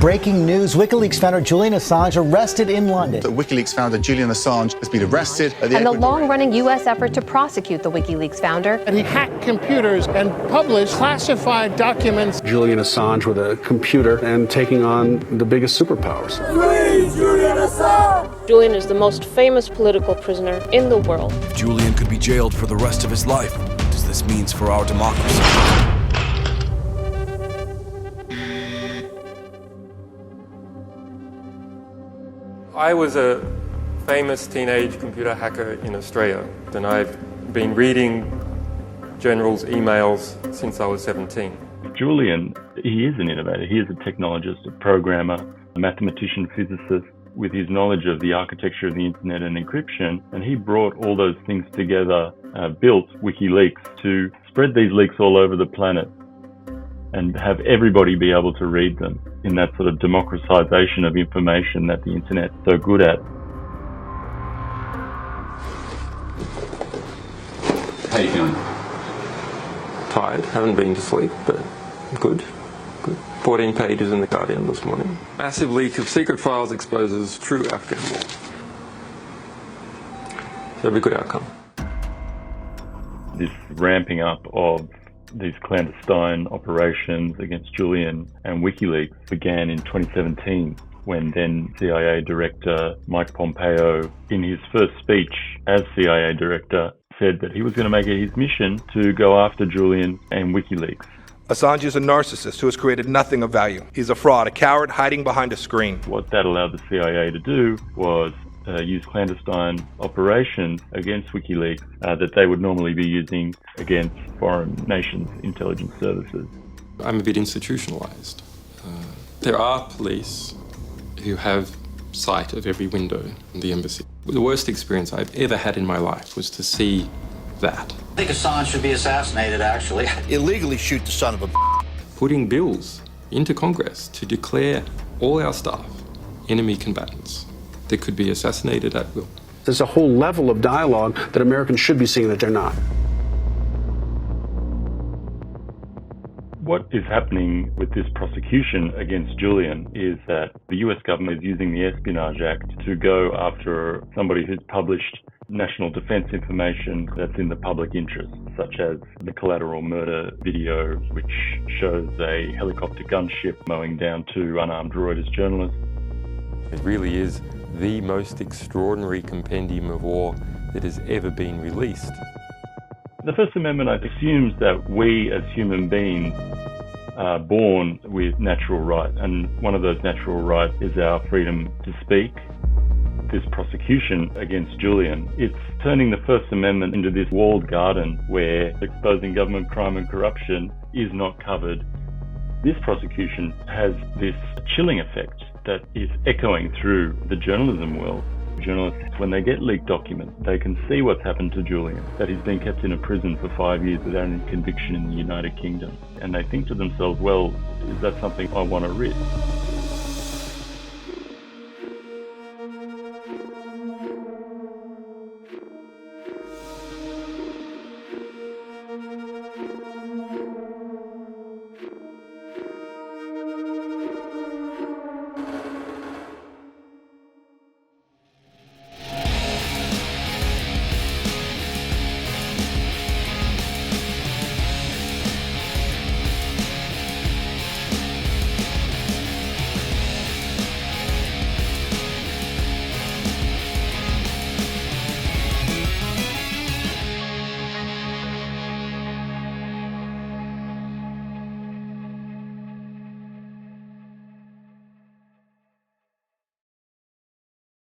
Breaking news, WikiLeaks founder Julian Assange arrested in London. The WikiLeaks founder Julian Assange has been arrested. And the long-running U.S. effort to prosecute the WikiLeaks founder. And he hacked computers and published classified documents. Julian Assange with a computer and taking on the biggest superpowers. Free Julian Assange! Julian is the most famous political prisoner in the world. If Julian could be jailed for the rest of his life, what does this mean for our democracy? I was a famous teenage computer hacker in Australia, and I've been reading generals' emails since I was 17. Julian, he is an innovator. He is a technologist, a programmer, a mathematician, physicist with his knowledge of the architecture of the internet and encryption, and he brought all those things together, built WikiLeaks to spread these leaks all over the planet and have everybody be able to read them in that sort of democratization of information that the internet's so good at. How you feeling? Tired, haven't been to sleep, but good. 14 pages in The Guardian this morning. Massive leak of secret files exposes true Afghan war. So it'll be a good outcome. This ramping up of these clandestine operations against Julian and WikiLeaks began in 2017 when then CIA Director Mike Pompeo, in his first speech as CIA Director, said that he was going to make it his mission to go after Julian and WikiLeaks. Assange is a narcissist who has created nothing of value. He's a fraud, a coward hiding behind a screen. What that allowed the CIA to do was use clandestine operations against WikiLeaks that they would normally be using against foreign nations' intelligence services. I'm a bit institutionalized. There are police who have sight of every window in the embassy. The worst experience I've ever had in my life was to see that. I think Assange should be assassinated, actually. Illegally shoot the son of a... Putting bills into Congress to declare all our staff enemy combatants that could be assassinated at will. There's a whole level of dialogue that Americans should be seeing that they're not. What is happening with this prosecution against Julian is that the US government is using the Espionage Act to go after somebody who's published national defense information that's in the public interest, such as the collateral murder video, which shows a helicopter gunship mowing down two unarmed Reuters journalists. It really is the most extraordinary compendium of war that has ever been released. The First Amendment assumes that we as human beings are born with natural rights, and one of those natural rights is our freedom to speak. This prosecution against Julian, it's turning the First Amendment into this walled garden where exposing government crime and corruption is not covered. This prosecution has this chilling effect that is echoing through the journalism world. Journalists, when they get leaked documents, they can see what's happened to Julian, that he's been kept in a prison for 5 years without any conviction in the United Kingdom. And they think to themselves, well, is that something I want to risk?